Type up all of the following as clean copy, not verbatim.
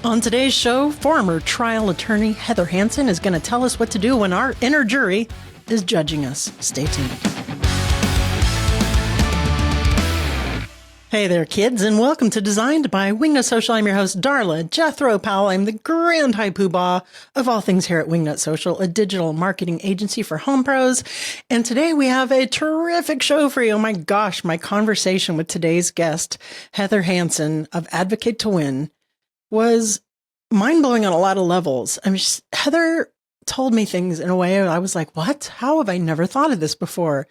On today's show, former trial attorney Heather Hansen is going to tell us what to do when our inner jury is judging us. Stay tuned. Hey there, kids, and welcome to Designed by Wingnut Social. I'm your host, Darla Jethro Powell. I'm the grand high poobah of all things here at Wingnut Social, a digital marketing agency for home pros. And today we have a terrific show for you. Oh my gosh, my conversation with today's guest, Heather Hansen of Advocate to Win, was mind-blowing on a lot of levels. Heather told me things in a way I was like, what? How have I never thought of this before?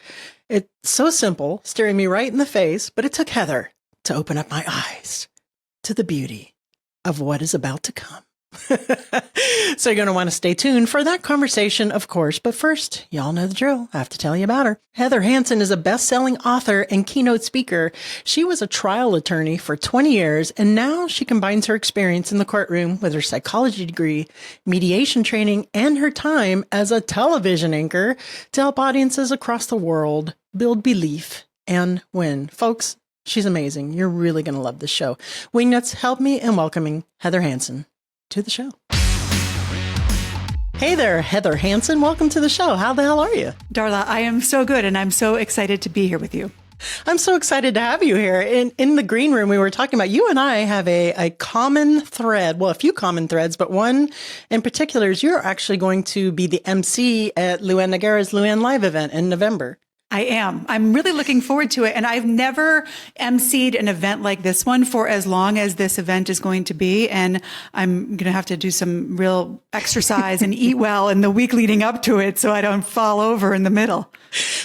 It's so simple, staring me right in the face, but it took Heather to open up my eyes to the beauty of what is about to come. So you're going to want to stay tuned for that conversation, of course. But first, y'all know the drill. I have to tell you about her. Heather Hansen is a best-selling author and keynote speaker. She was a trial attorney for 20 years, and now she combines her experience in the courtroom with her psychology degree, mediation training, and her time as a television anchor to help audiences across the world build belief and win. Folks, she's amazing. You're really going to love this show. Wingnuts, help me in welcoming Heather Hansen to the show. Hey there, Heather Hansen. Welcome to the show. How the hell are you? Darla, I am so good, and I'm so excited to be here with you. I'm so excited to have you here. In the green room, we were talking about, you and I have a common thread, well, a few common threads, but one in particular is you're actually going to be the MC at Luann Nagara's Luann Live event in November. I am. I'm really looking forward to it. And I've never emceed an event like this one for as long as this event is going to be. And I'm going to have to do some real exercise and eat well in the week leading up to it so I don't fall over in the middle.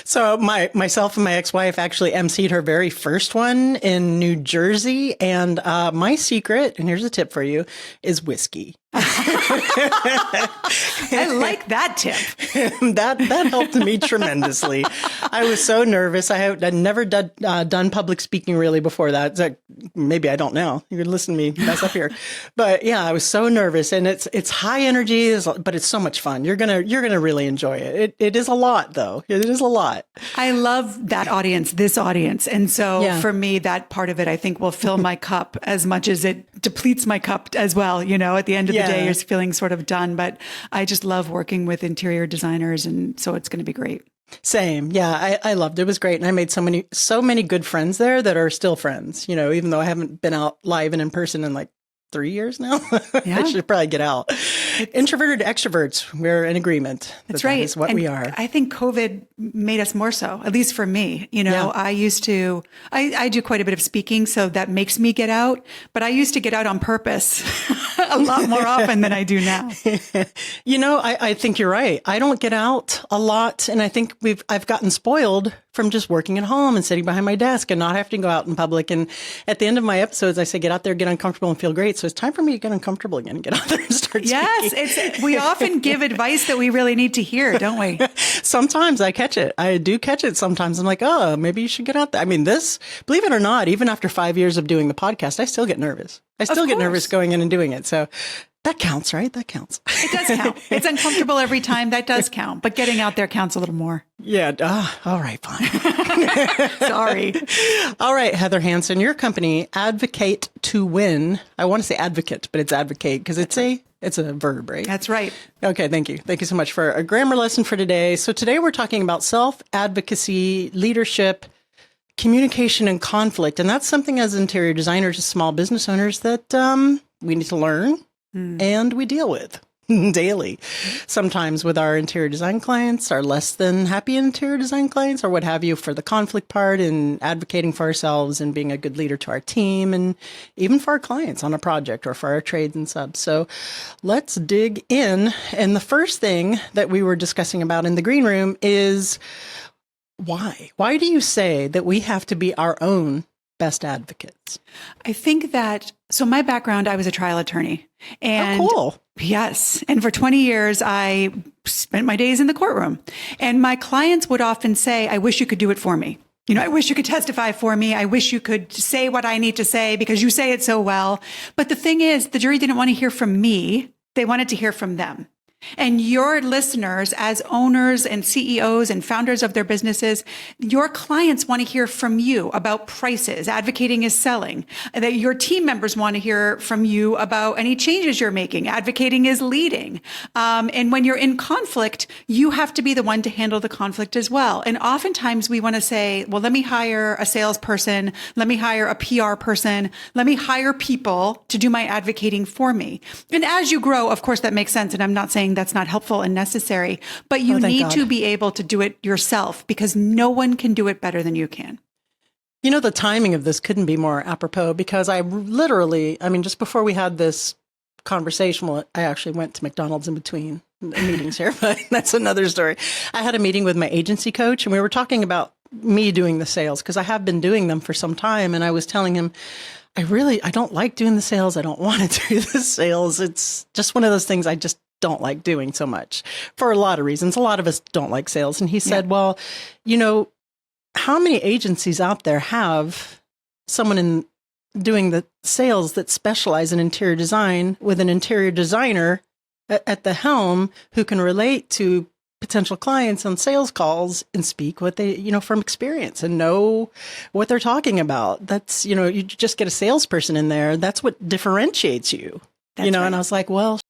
So myself and my ex-wife actually emceed her very first one in New Jersey. And my secret, and here's a tip for you, is whiskey. I like that tip. That helped me tremendously. I was so nervous. I'd never done public speaking really before that. Maybe I don't now. You can listen to me mess up here. But yeah, I was so nervous, and it's high energy, but it's so much fun. You're gonna really enjoy it. It is a lot, though. It is a lot. I love that audience, this audience. And so for me, that part of it, I think, will fill my cup as much as it depletes my cup as well. You know, at the end of the day, you're feeling sort of done. But I just love working with interior designers. And so it's going to be great. Same. Yeah, I loved it. It was great. And I made so many good friends there that are still friends, you know, even though I haven't been out live and in person in like 3 years now. I should probably get out. Introverted extroverts, we're in agreement. That's right. That is what we are. I think COVID made us more so, at least for me. You know, I used to, I do quite a bit of speaking, so that makes me get out. But I used to get out on purpose a lot more often than I do now. You know, I think you're right. I don't get out a lot. And I think I've gotten spoiled from just working at home and sitting behind my desk and not having to go out in public. And at the end of my episodes, I say, get out there, get uncomfortable and feel great. So it's time for me to get uncomfortable again and get out there and start speaking. Yes, we often give advice that we really need to hear, don't we? Sometimes I catch it. I do catch it sometimes. I'm like, oh, maybe you should get out there. I mean, believe it or not, even after 5 years of doing the podcast, I still get nervous. I still get nervous going in and doing it. So that counts, right? That counts. It does count. It's uncomfortable every time. That does count. But getting out there counts a little more. Yeah. All right, fine. Sorry. All right, Heather Hansen, your company, Advocate to Win. I want to say advocate, but it's advocate because it's a verb, right? That's right. Okay, thank you. Thank you so much for a grammar lesson for today. So today we're talking about self-advocacy, leadership, communication, and conflict. And that's something as interior designers, as small business owners, that we need to learn and we deal with daily. Sometimes with our interior design clients, our less than happy interior design clients, or what have you, for the conflict part and advocating for ourselves and being a good leader to our team and even for our clients on a project or for our trades and subs. So let's dig in. And the first thing that we were discussing about in the green room is why? Why do you say that we have to be our own best advocates? I think that, so my background, I was a trial attorney. And cool. Yes. And for 20 years, I spent my days in the courtroom. And my clients would often say, I wish you could do it for me. You know, I wish you could testify for me. I wish you could say what I need to say because you say it so well. But the thing is, the jury didn't want to hear from me. They wanted to hear from them. And your listeners, as owners and CEOs and founders of their businesses, your clients want to hear from you about prices. Advocating is selling. That your team members want to hear from you about any changes you're making. Advocating is leading. And when you're in conflict, you have to be the one to handle the conflict as well. And oftentimes we want to say, well, let me hire a salesperson. Let me hire a PR person. Let me hire people to do my advocating for me. And as you grow, of course, that makes sense. And I'm not saying that's not helpful and necessary, but you need to be able to do it yourself because no one can do it better than you can. You know, the timing of this couldn't be more apropos because I mean, just before we had this conversation, well, I actually went to McDonald's in between meetings here, but that's another story. I had a meeting with my agency coach and we were talking about me doing the sales because I have been doing them for some time. And I was telling him, I don't like doing the sales. I don't want to do the sales. It's just one of those things I just don't like doing so much for a lot of reasons. A lot of us don't like sales. And he said, well, you know, how many agencies out there have someone in doing the sales that specialize in interior design with an interior designer at the helm who can relate to potential clients on sales calls and speak what they, you know, from experience and know what they're talking about. That's, you know, you just get a salesperson in there. That's what differentiates you, you know, right. And I was like, well,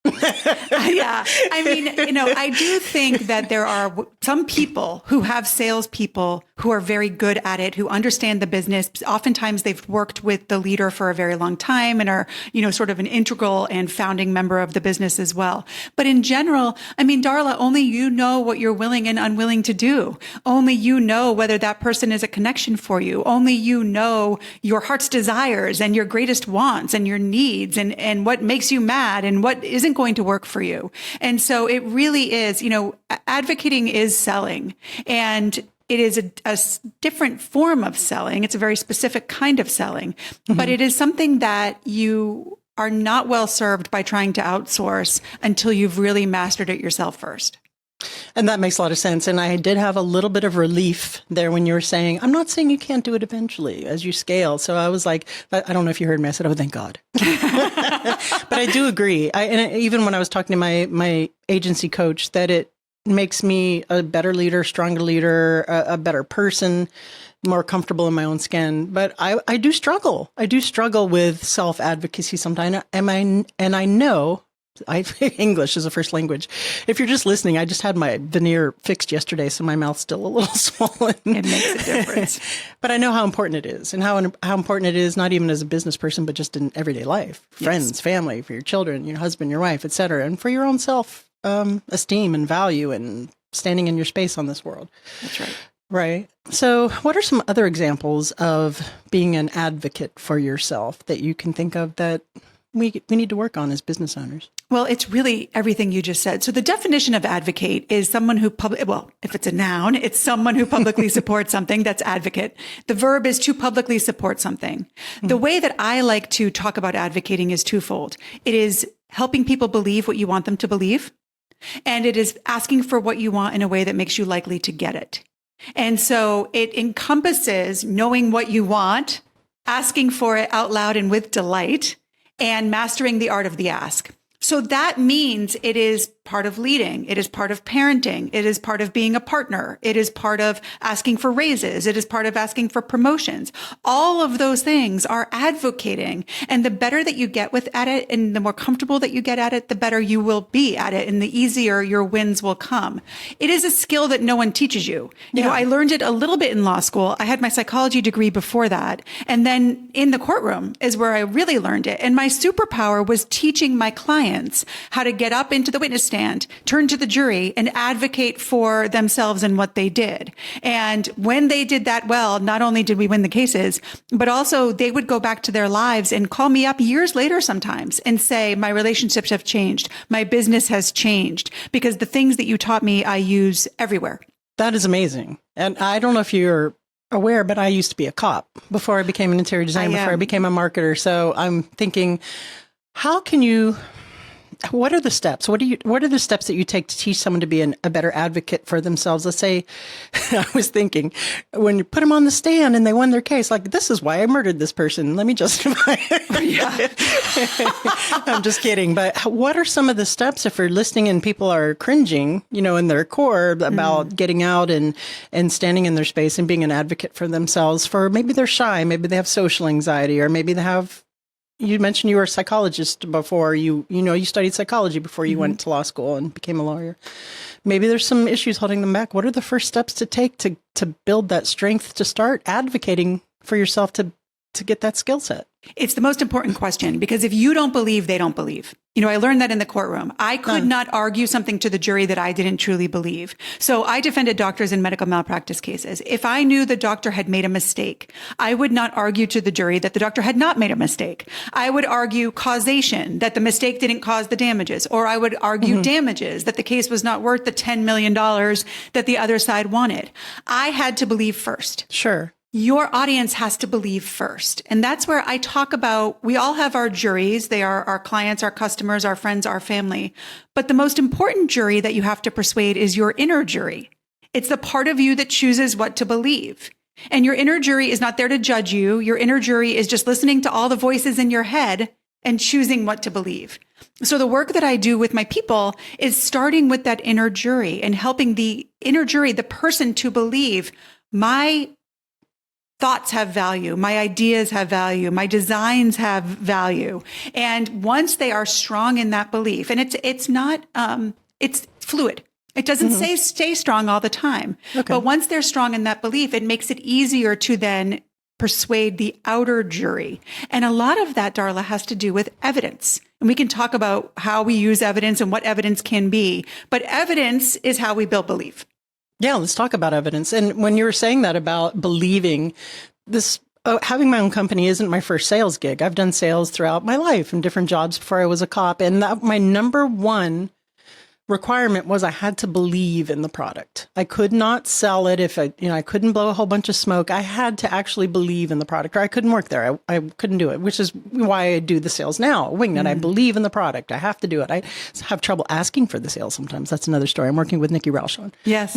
yeah. I mean, you know, I do think that there are some people who have salespeople who are very good at it, who understand the business. Oftentimes they've worked with the leader for a very long time and are, you know, sort of an integral and founding member of the business as well. But in general, I mean, Darla, only you know what you're willing and unwilling to do. Only you know whether that person is a connection for you. Only you know your heart's desires and your greatest wants and your needs and what makes you mad and what isn't going to work for you. And so it really is, you know, advocating is selling, and it is a different form of selling. It's a very specific kind of selling, but it is something that you are not well served by trying to outsource until you've really mastered it yourself first. And that makes a lot of sense. And I did have a little bit of relief there when you were saying, I'm not saying you can't do it eventually as you scale. So I was like, I don't know if you heard me. I said, oh, thank God. But I do agree. And even when I was talking to my agency coach, that it makes me a better leader, stronger leader, a better person, more comfortable in my own skin. But I do struggle. I do struggle with self-advocacy sometimes. And I know English is a first language. If you're just listening, I just had my veneer fixed yesterday, so my mouth's still a little swollen. It makes a difference. But I know how important it is, and how important it is, not even as a business person, but just in everyday life, friends, family, for your children, your husband, your wife, etc., and for your own self esteem and value and standing in your space on this world. That's right. Right. So what are some other examples of being an advocate for yourself that you can think of that we need to work on as business owners? Well, it's really everything you just said. So the definition of advocate is someone who if it's a noun, it's someone who publicly supports something. That's advocate. The verb is to publicly support something. The way that I like to talk about advocating is twofold. It is helping people believe what you want them to believe, and it is asking for what you want in a way that makes you likely to get it. And so it encompasses knowing what you want, asking for it out loud and with delight, and mastering the art of the ask. So that means it is part of leading. It is part of parenting. It is part of being a partner. It is part of asking for raises. It is part of asking for promotions. All of those things are advocating. And the better that you get at it and the more comfortable that you get at it, the better you will be at it and the easier your wins will come. It is a skill that no one teaches you. You know, I learned it a little bit in law school. I had my psychology degree before that. And then in the courtroom is where I really learned it. And my superpower was teaching my clients how to get up into the witness stand, turn to the jury, and advocate for themselves and what they did. And when they did that well, not only did we win the cases, but also they would go back to their lives and call me up years later sometimes and say, my relationships have changed. My business has changed because the things that you taught me, I use everywhere. That is amazing. And I don't know if you're aware, but I used to be a cop before I became an interior designer, before I became a marketer. So I'm thinking, how can you what are the steps? What are the steps that you take to teach someone to be a better advocate for themselves? Let's say, I was thinking, when you put them on the stand and they won their case, like, this is why I murdered this person. Let me justify it. I'm just kidding. But what are some of the steps if you're listening and people are cringing, in their core about getting out and standing in their space and being an advocate for themselves, for maybe they're shy, maybe they have social anxiety, or maybe they have, you mentioned you were a psychologist before, you studied psychology before you went to law school and became a lawyer. Maybe there's some issues holding them back. What are the first steps to take to build that strength to start advocating for yourself to get that skill set? It's the most important question, because if you don't believe, they don't believe. I learned that in the courtroom. I could not argue something to the jury that I didn't truly believe. So I defended doctors in medical malpractice cases. If I knew the doctor had made a mistake, I would not argue to the jury that the doctor had not made a mistake. I would argue causation, that the mistake didn't cause the damages, or I would argue damages, that the case was not worth the $10 million that the other side wanted. I had to believe first. Sure. Your audience has to believe first. And that's where I talk about, we all have our juries. They are our clients, our customers, our friends, our family. But the most important jury that you have to persuade is your inner jury. It's the part of you that chooses what to believe. And your inner jury is not there to judge you. Your inner jury is just listening to all the voices in your head and choosing what to believe. So the work that I do with my people is starting with that inner jury and helping the inner jury, the person, to believe my thoughts have value. My ideas have value. My designs have value. And once they are strong in that belief, and it's not, it's fluid. It doesn't say stay strong all the time. Okay. But once they're strong in that belief, it makes it easier to then persuade the outer jury. And a lot of that, Darla, has to do with evidence. And we can talk about how we use evidence and what evidence can be. But evidence is how we build belief. Yeah, let's talk about evidence. And when you were saying that about believing, this having my own company isn't my first sales gig. I've done sales throughout my life in different jobs before I was a cop. And my number one requirement was I had to believe in the product. I could not sell it if I couldn't blow a whole bunch of smoke. I had to actually believe in the product, or I couldn't work there. I couldn't do it, which is why I do the sales now. Wingnut, I believe in the product. I have to do it. I have trouble asking for the sale sometimes. That's another story. I'm working with Nikki Rausch on. Yes.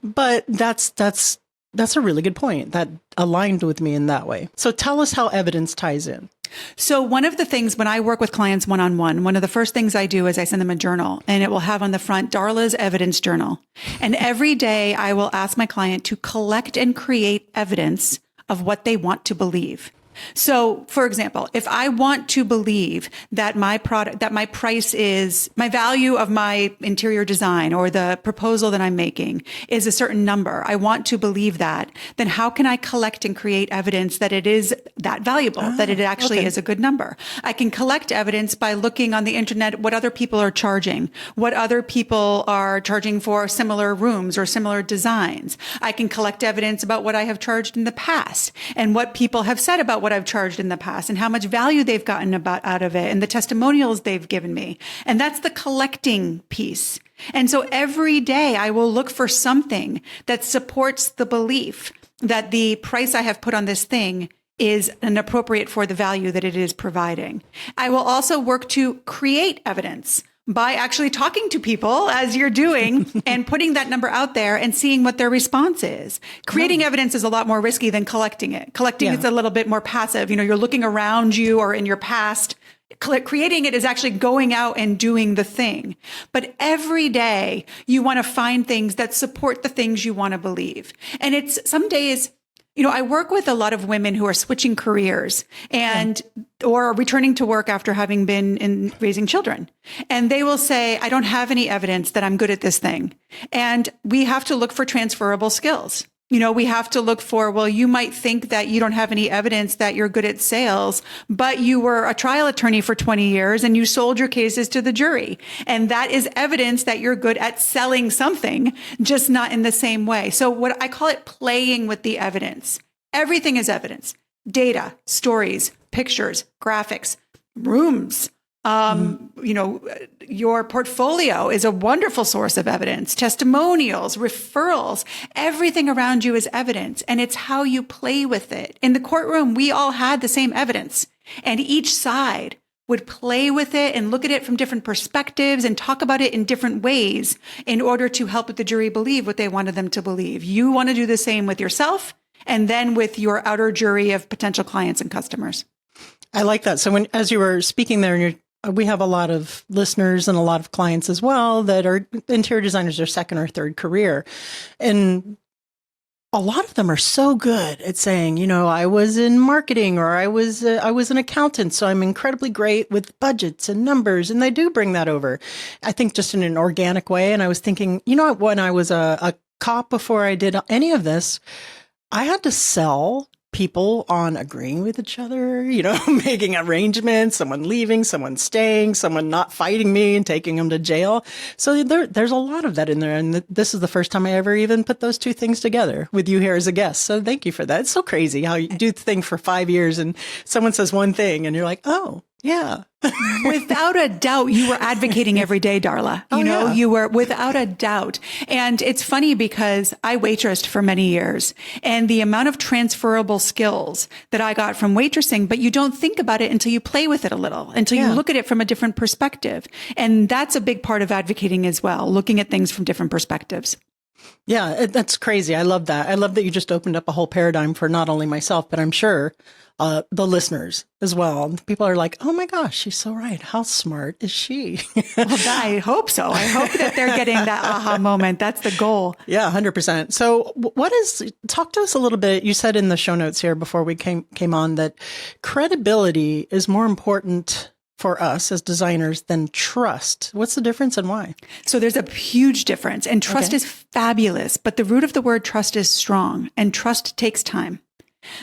But that's a really good point. That aligned with me in that way. So tell us how evidence ties in. So one of the things when I work with clients one-on-one, one of the first things I do is I send them a journal, and it will have on the front Darla's evidence journal. And every day I will ask my client to collect and create evidence of what they want to believe. So, for example, if I want to believe that my product, that my price is, my value of my interior design or the proposal that I'm making is a certain number, I want to believe that, then how can I collect and create evidence that it is that valuable, that it actually is a good number? I can collect evidence by looking on the internet what other people are charging, what other people are charging for similar rooms or similar designs. I can collect evidence about what I have charged in the past and what people have said about what I've charged in the past and how much value they've gotten out of it and the testimonials they've given me. And that's the collecting piece. And so every day I will look for something that supports the belief that the price I have put on this thing is appropriate for the value that it is providing. I will also work to create evidence by actually talking to people as you're doing and putting that number out there and seeing what their response is. Creating evidence is a lot more risky than collecting it. Collecting is a little bit more passive. You're looking around you or in your past. Creating it is actually going out and doing the thing. But every day you want to find things that support the things you want to believe. And it's some days, I work with a lot of women who are switching careers and or returning to work after having been in raising children. And they will say, I don't have any evidence that I'm good at this thing. And we have to look for transferable skills. We have to look for, well, you might think that you don't have any evidence that you're good at sales, but you were a trial attorney for 20 years and you sold your cases to the jury. And that is evidence that you're good at selling something, just not in the same way. So what I call it playing with the evidence. Everything is evidence. Data, stories, pictures, graphics, rooms. Your portfolio is a wonderful source of evidence, testimonials, referrals, everything around you is evidence, and it's how you play with it. In the courtroom, we all had the same evidence, and each side would play with it and look at it from different perspectives and talk about it in different ways in order to help the jury believe what they wanted them to believe. You want to do the same with yourself and then with your outer jury of potential clients and customers. I like that. So as you were speaking there, we have a lot of listeners and a lot of clients as well that are interior designers, their second or third career. And a lot of them are so good at saying, I was in marketing or I was an accountant, so I'm incredibly great with budgets and numbers. And they do bring that over, I think, just in an organic way. And I was thinking, when I was a cop before I did any of this, I had to sell people on agreeing with each other, making arrangements, someone leaving, someone staying, someone not fighting me and taking them to jail. So there's a lot of that in there. And this is the first time I ever even put those two things together with you here as a guest. So thank you for that. It's so crazy how you do the thing for 5 years and someone says one thing and you're like, oh, yeah. Without a doubt, you were advocating every day, Darla. Yeah. You were without a doubt. And it's funny because I waitressed for many years and the amount of transferable skills that I got from waitressing, but you don't think about it until you play with it a little, until you look at it from a different perspective. And that's a big part of advocating as well, looking at things from different perspectives. Yeah, that's crazy. I love that. I love that you just opened up a whole paradigm for not only myself, but I'm sure the listeners as well. People are like, oh my gosh, she's so right. How smart is she? Well, I hope so. I hope that they're getting that aha moment. That's the goal. Yeah, 100%. So talk to us a little bit. You said in the show notes here before we came on that credibility is more important for us as designers than trust. What's the difference and why? So there's a huge difference, and trust is fabulous, but the root of the word trust is strong, and trust takes time.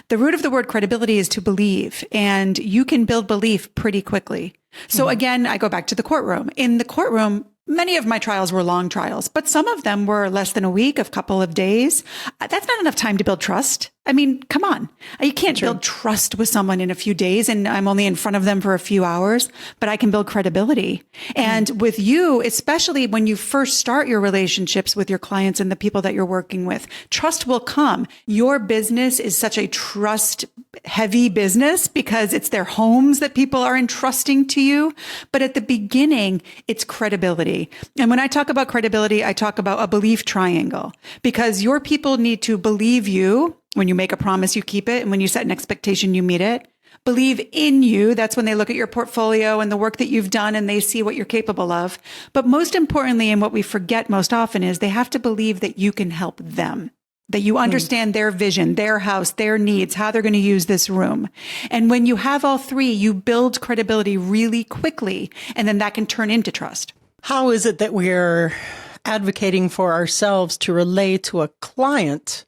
The root of the word credibility is to believe, and you can build belief pretty quickly. So again, I go back to the courtroom. In the courtroom, many of my trials were long trials, but some of them were less than a week, a couple of days. That's not enough time to build trust. I mean, come on. You can't build trust with someone in a few days and I'm only in front of them for a few hours, but I can build credibility. And with you, especially when you first start your relationships with your clients and the people that you're working with, trust will come. Your business is such a trust heavy business because it's their homes that people are entrusting to you. But at the beginning, it's credibility. And when I talk about credibility, I talk about a belief triangle because your people need to believe you. When you make a promise, you keep it. And when you set an expectation, you meet it. Believe in you. That's when they look at your portfolio and the work that you've done and they see what you're capable of. But most importantly, and what we forget most often is they have to believe that you can help them, that you understand their vision, their house, their needs, how they're going to use this room. And when you have all three, you build credibility really quickly. And then that can turn into trust. How is it that we're advocating for ourselves to relay to a client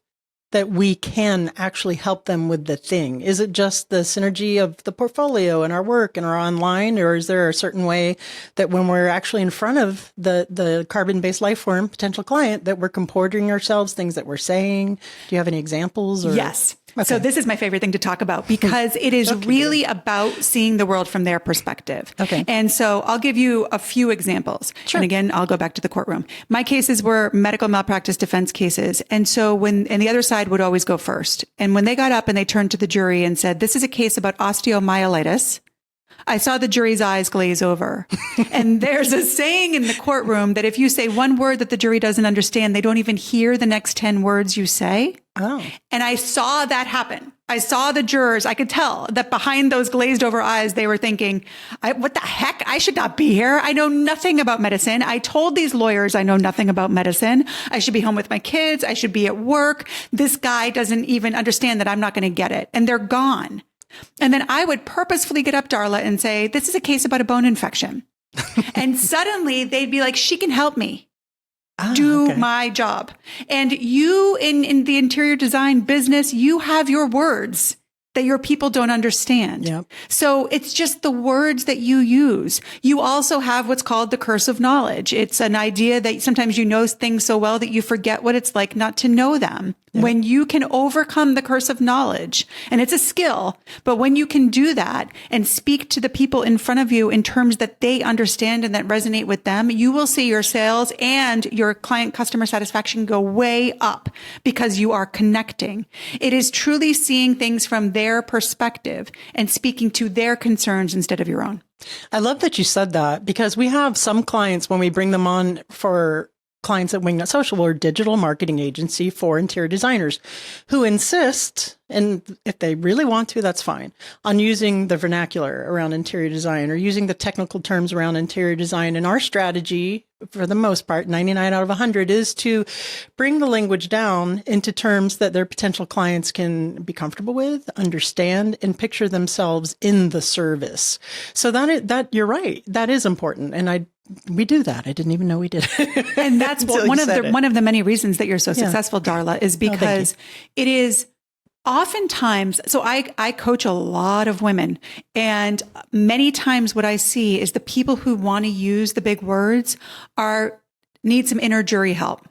that we can actually help them with the thing? Is it just the synergy of the portfolio and our work and our online, or is there a certain way that when we're actually in front of the carbon-based life form potential client that we're comporting ourselves, things that we're saying? Do you have any examples? Or? Yes. Okay. So this is my favorite thing to talk about because it is really about seeing the world from their perspective. Okay. And so I'll give you a few examples. Sure. And again, I'll go back to the courtroom. My cases were medical malpractice defense cases. And so and the other side would always go first. And when they got up and they turned to the jury and said, this is a case about osteomyelitis, I saw the jury's eyes glaze over. And there's a saying in the courtroom that if you say one word that the jury doesn't understand, they don't even hear the next 10 words you say. Oh. And I saw that happen. I saw the jurors. I could tell that behind those glazed over eyes, they were thinking, what the heck? I should not be here. I know nothing about medicine. I told these lawyers I know nothing about medicine. I should be home with my kids. I should be at work. This guy doesn't even understand that I'm not going to get it. And they're gone. And then I would purposefully get up, Darla, and say, this is a case about a bone infection. And suddenly they'd be like, she can help me do my job. And you in the interior design business, you have your words that your people don't understand. Yep. So it's just the words that you use. You also have what's called the curse of knowledge. It's an idea that sometimes you know things so well that you forget what it's like not to know them. Yep. When you can overcome the curse of knowledge, and it's a skill, but when you can do that and speak to the people in front of you in terms that they understand and that resonate with them, you will see your sales and your client customer satisfaction go way up because you are connecting. It is truly seeing things from their their perspective and speaking to their concerns instead of your own. I love that you said that, because we have some clients when we bring them on for clients at Wingnut Social, we're a digital marketing agency for interior designers who insist, and if they really want to, that's fine, on using the vernacular around interior design or using the technical terms around interior design. And our strategy, for the most part, 99 out of 100, is to bring the language down into terms that their potential clients can be comfortable with, understand, and picture themselves in the service. So that you're right. That is important. And we do that. I didn't even know we did. And that's one of the many reasons that you're so successful, Darla, is because it is oftentimes, so I coach a lot of women, and many times what I see is the people who want to use the big words need some inner jury help,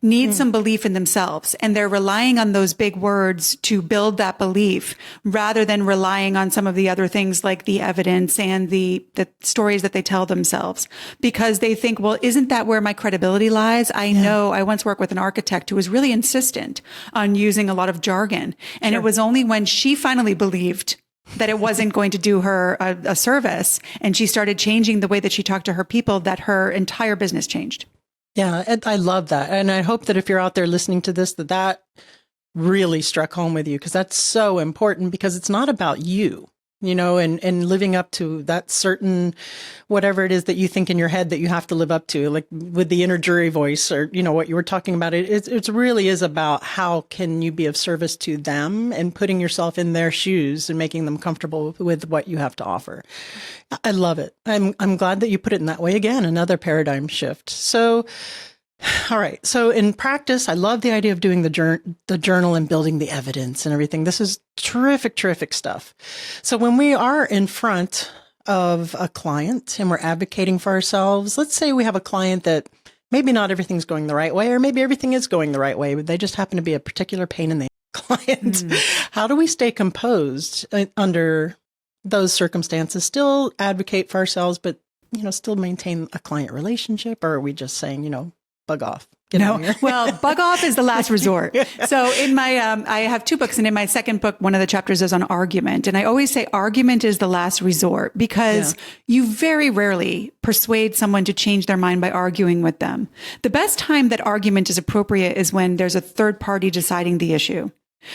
need some belief in themselves. And they're relying on those big words to build that belief rather than relying on some of the other things like the evidence and the stories that they tell themselves, because they think, well, isn't that where my credibility lies? I know I once worked with an architect who was really insistent on using a lot of jargon. And it was only when she finally believed that it wasn't going to do her a service, and she started changing the way that she talked to her people, that her entire business changed. Yeah, and I love that. And I hope that if you're out there listening to this, that really struck home with you, because that's so important, because it's not about you, and living up to that certain, whatever it is that you think in your head that you have to live up to, like with the inner jury voice, or, what you were talking about. It really is about how can you be of service to them and putting yourself in their shoes and making them comfortable with what you have to offer. I love it. I'm glad that you put it in that way. Again, another paradigm shift. So, all right. So in practice, I love the idea of doing the journal and building the evidence and everything. This is terrific, terrific stuff. So when we are in front of a client and we're advocating for ourselves, let's say we have a client that maybe not everything's going the right way, or maybe everything is going the right way, but they just happen to be a particular pain in the client. How do we stay composed under those circumstances, still advocate for ourselves, but, still maintain a client relationship? Or are we just saying, bug off? Well, bug off is the last resort. So in my, I have 2 books, and in my second book, one of the chapters is on argument. And I always say argument is the last resort, because you very rarely persuade someone to change their mind by arguing with them. The best time that argument is appropriate is when there's a third party deciding the issue.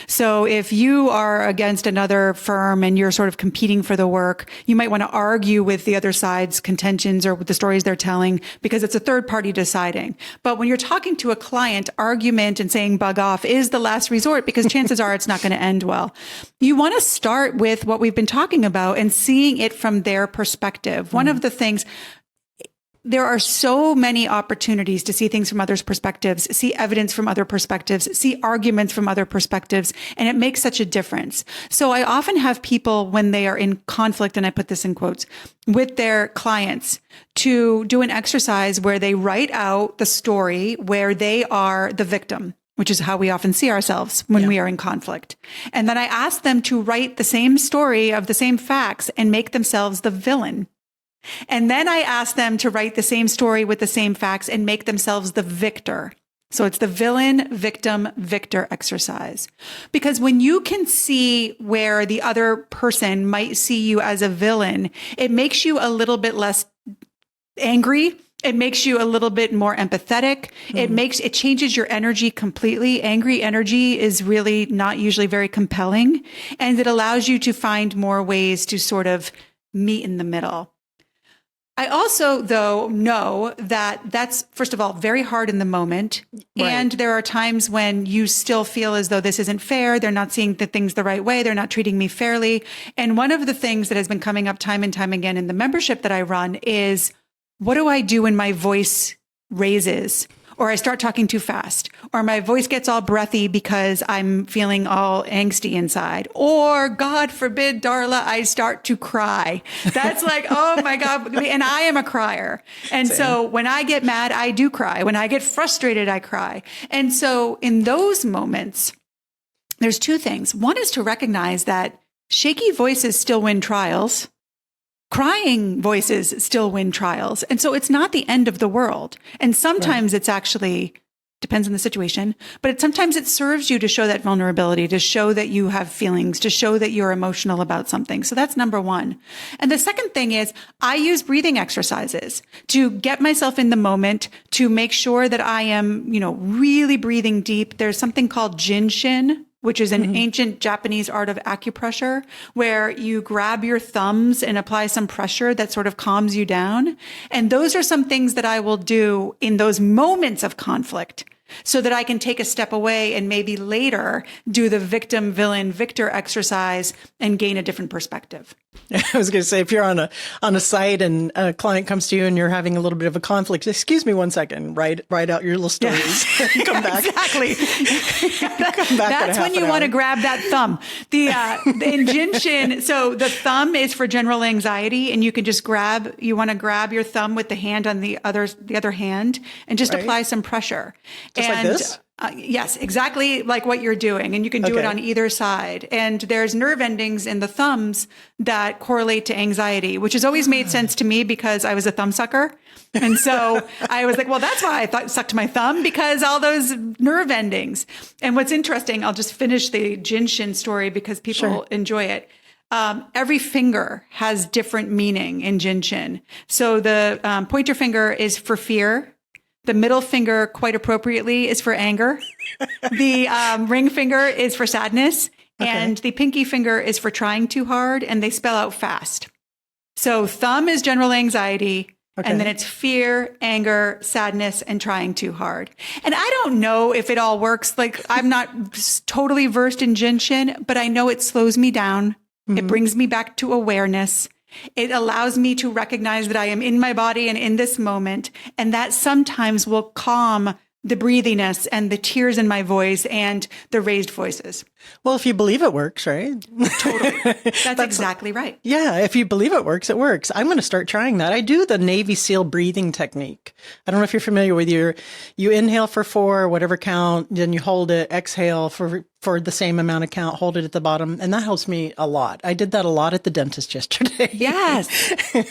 So if you are against another firm and you're sort of competing for the work, you might want to argue with the other side's contentions or with the stories they're telling, because it's a third party deciding. But when you're talking to a client, argument and saying bug off is the last resort, because chances are it's not going to end well. You want to start with what we've been talking about and seeing it from their perspective. One of the things, there are so many opportunities to see things from others' perspectives, see evidence from other perspectives, see arguments from other perspectives, and it makes such a difference. So I often have people, when they are in conflict, and I put this in quotes, with their clients, to do an exercise where they write out the story where they are the victim, which is how we often see ourselves when we are in conflict. And then I ask them to write the same story of the same facts and make themselves the villain. And then I ask them to write the same story with the same facts and make themselves the victor. So it's the villain, victim, victor exercise. Because when you can see where the other person might see you as a villain, it makes you a little bit less angry. It makes you a little bit more empathetic. It changes your energy completely. Angry energy is really not usually very compelling. And it allows you to find more ways to sort of meet in the middle. I also, though, know that that's, first of all, very hard in the moment. Right. And there are times when you still feel as though this isn't fair. They're not seeing the things the right way. They're not treating me fairly. And one of the things that has been coming up time and time again in the membership that I run is, what do I do when my voice raises? Or I start talking too fast, or my voice gets all breathy because I'm feeling all angsty inside, or God forbid, Darla, I start to cry. That's like, oh my God. And I am a crier. And so when I get mad, I do cry. When I get frustrated, I cry. And so in those moments, there's 2 things. One is to recognize that shaky voices still win trials. Crying voices still win trials. And so it's not the end of the world. And sometimes it's actually, Depends on the situation. But sometimes it serves you to show that vulnerability, to show that you have feelings, to show that you're emotional about something. So that's number one. And the second thing is I use breathing exercises to get myself in the moment, to make sure that I am, really breathing deep. There's something called Jinshin, which is an ancient Japanese art of acupressure, where you grab your thumbs and apply some pressure that sort of calms you down. And those are some things that I will do in those moments of conflict so that I can take a step away and maybe later do the victim, villain, victor exercise and gain a different perspective. I was going to say, if you're on a site and a client comes to you and you're having a little bit of a conflict, excuse me 1 second, write out your little stories. Come back. Exactly. Come back. That's when you want to grab that thumb. In Jinshin, so the thumb is for general anxiety, and you can just you want to grab your thumb with the hand on the other hand and just apply some pressure. Just like this? Yes, exactly like what you're doing. And you can do it on either side. And there's nerve endings in the thumbs that correlate to anxiety, which has always made sense to me because I was a thumb sucker. And so I was like, well, that's why I sucked my thumb, because all those nerve endings. And what's interesting, I'll just finish the Jinshin story because people enjoy it. Every finger has different meaning in Jinshin. So the pointer finger is for fear. The middle finger, quite appropriately, is for anger. The ring finger is for sadness. And the pinky finger is for trying too hard, and they spell out fast. So thumb is general anxiety, and then it's fear, anger, sadness, and trying too hard. And I don't know if it all works. Like, I'm not totally versed in Jinshin, but I know it slows me down. It brings me back to awareness. It allows me to recognize that I am in my body and in this moment, and that sometimes will calm the breathiness and the tears in my voice and the raised voices. Well, if you believe it works, right? Totally. That's exactly right. Yeah. If you believe it works, it works. I'm going to start trying that. I do the Navy SEAL breathing technique. I don't know if you're familiar with you inhale for 4, whatever count, then you hold it, exhale for the same amount of count, hold it at the bottom. And that helps me a lot. I did that a lot at the dentist yesterday. Yes.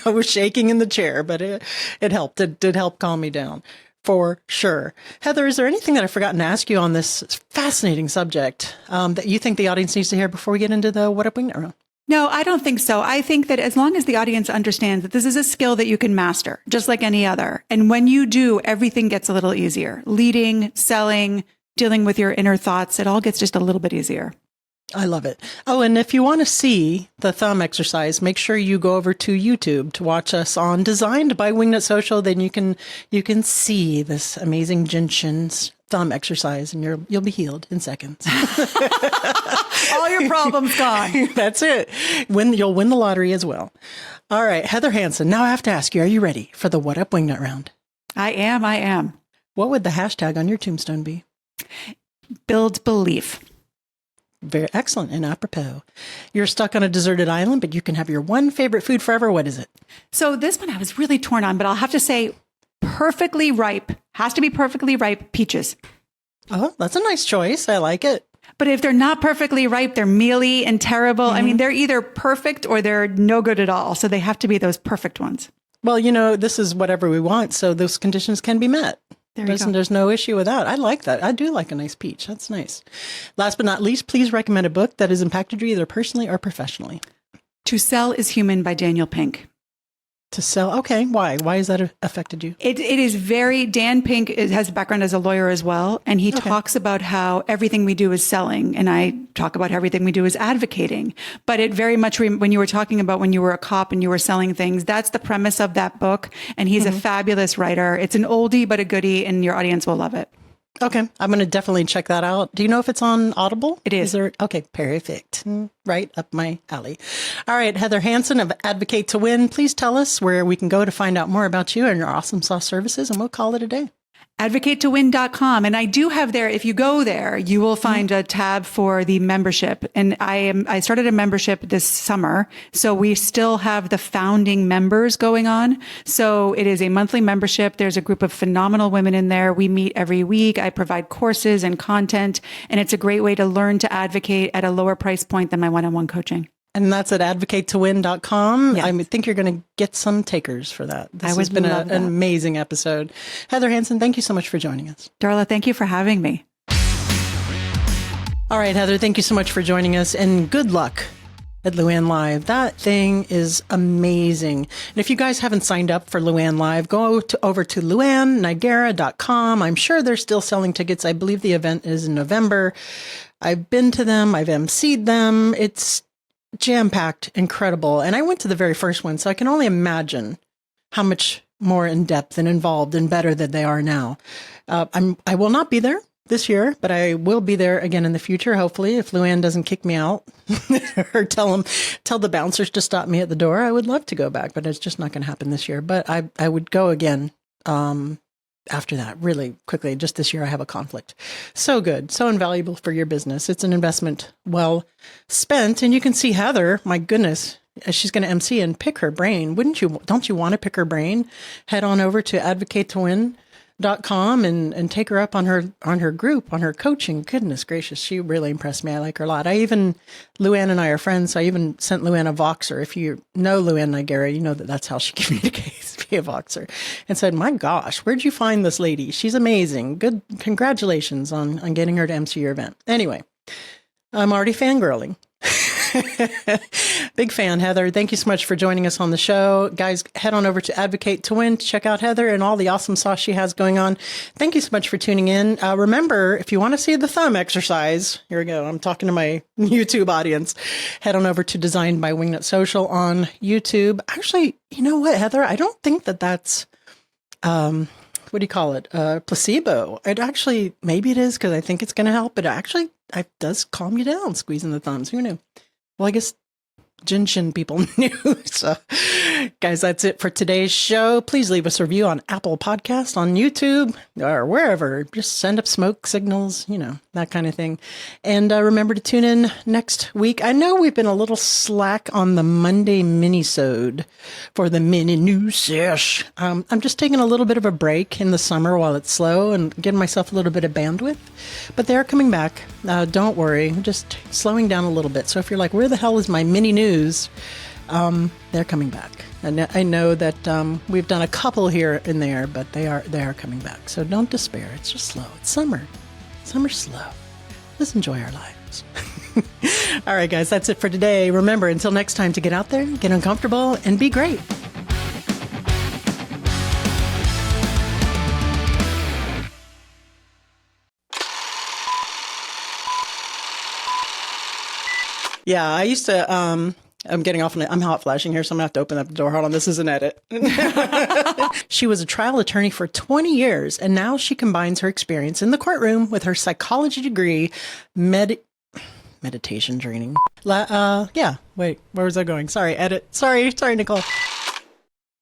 I was shaking in the chair, but it helped. It did help calm me down. For sure. Heather, is there anything that I've forgotten to ask you on this fascinating subject that you think the audience needs to hear before we get into the What Up Wingnut Round? No, I don't think so. I think that as long as the audience understands that this is a skill that you can master, just like any other. And when you do, everything gets a little easier. Leading, selling, dealing with your inner thoughts, it all gets just a little bit easier. I love it. Oh, and if you want to see the thumb exercise, make sure you go over to YouTube to watch us on Designed by Wingnut Social. Then you can see this amazing Jinshin's thumb exercise, and you'll be healed in seconds. All your problems gone. That's it. You'll win the lottery as well. All right, Heather Hansen. Now I have to ask you: are you ready for the What Up Wingnut Round? I am. What would the hashtag on your tombstone be? Build belief. Very excellent and apropos. You're stuck on a deserted island, but you can have your one favorite food forever. What is it? So this one I was really torn on, but I'll have to say perfectly ripe, has to be perfectly ripe peaches. Oh, that's a nice choice. I like it. But if they're not perfectly ripe, they're mealy and terrible. I mean, they're either perfect or they're no good at all. So they have to be those perfect ones. Well, this is whatever we want. So those conditions can be met. There's no issue with that. I like that. I do like a nice peach. That's nice. Last but not least, please recommend a book that has impacted you either personally or professionally. To Sell is Human by Daniel Pink. To sell. Okay. Why? Why has that affected you? It is Dan Pink has a background as a lawyer as well. And he talks about how everything we do is selling. And I talk about how everything we do is advocating. But it very much, when you were talking about when you were a cop and you were selling things, that's the premise of that book. And he's a fabulous writer. It's an oldie, but a goodie, and your audience will love it. Okay. I'm going to definitely check that out. Do you know if it's on Audible? It is. Okay. Perfect. Right up my alley. All right. Heather Hansen of Advocate to Win. Please tell us where we can go to find out more about you and your awesome sauce services, and we'll call it a day. advocatetowin.com. And I do have there, if you go there, you will find a tab for the membership. And I started a membership this summer. So we still have the founding members going on. So it is a monthly membership. There's a group of phenomenal women in there. We meet every week. I provide courses and content, and it's a great way to learn to advocate at a lower price point than my one-on-one coaching. And that's at advocatetowin.com. Yes. I think you're going to get some takers for that. This would has been love that. an amazing episode. Heather Hansen, thank you so much for joining us. Darla, thank you for having me. All right, Heather, thank you so much for joining us, and good luck at Luann Live. That thing is amazing. And if you guys haven't signed up for Luann Live, go over to luannigera.com. I'm sure they're still selling tickets. I believe the event is in November. I've been to them. I've emceed them. It's jam-packed, incredible. And I went to the very first one, so I can only imagine how much more in depth and involved and better that they are now. I will not be there this year, but I will be there again in the future, hopefully, if Luann doesn't kick me out or tell the bouncers to stop me at the door. I would love to go back, but it's just not going to happen this year. But I would go again after that, really quickly. Just this year, I have a conflict. So good, so invaluable for your business. It's an investment well spent. And you can see Heather, my goodness, she's going to MC and pick her brain. Don't you want to pick her brain? Head on over to advocatetowin.com and take her up on her group, on her coaching. Goodness gracious, she really impressed me. I like her a lot. Luann and I are friends, so I even sent Luann a Voxer. If you know Luann Nigera, you know that's how she communicates via Voxer, and said, my gosh, where'd you find this lady? She's amazing. Good. Congratulations on getting her to MC your event. Anyway, I'm already fangirling. Big fan, Heather. Thank you so much for joining us on the show. Guys, head on over to Advocate to Win to check out Heather and all the awesome sauce she has going on. Thank you so much for tuning in. Remember, if you want to see the thumb exercise, here we go. I'm talking to my YouTube audience. Head on over to Designed by Wingnut Social on YouTube. Actually, you know what, Heather? I don't think that's, what do you call it? Placebo. It actually, maybe it is because I think it's going to help, but it does calm you down, squeezing the thumbs. Who knew? Well, I guess Jinshin people knew. So, guys, that's it for today's show. Please leave us a review on Apple Podcasts, on YouTube, or wherever. Just send up smoke signals, that kind of thing. And remember to tune in next week. I know we've been a little slack on the Monday mini-sode for the mini news sesh. I'm just taking a little bit of a break in the summer while it's slow and giving myself a little bit of bandwidth. But they're coming back. Don't worry. I'm just slowing down a little bit. So if you're like, where the hell is my mini news? They're coming back. And I know that we've done a couple here and there, but they are coming back. So don't despair. It's just slow. It's summer. Summer's slow. Let's enjoy our lives. All right, guys, that's it for today. Remember, until next time, to get out there, get uncomfortable, and be great. Yeah, I used to, I'm getting off, I'm hot flashing here, so I'm going to have to open up the door. Hold on, this is an edit. She was a trial attorney for 20 years, and now she combines her experience in the courtroom with her psychology degree, meditation training. Yeah, wait, where was I going? Sorry, edit. Sorry, Nicole.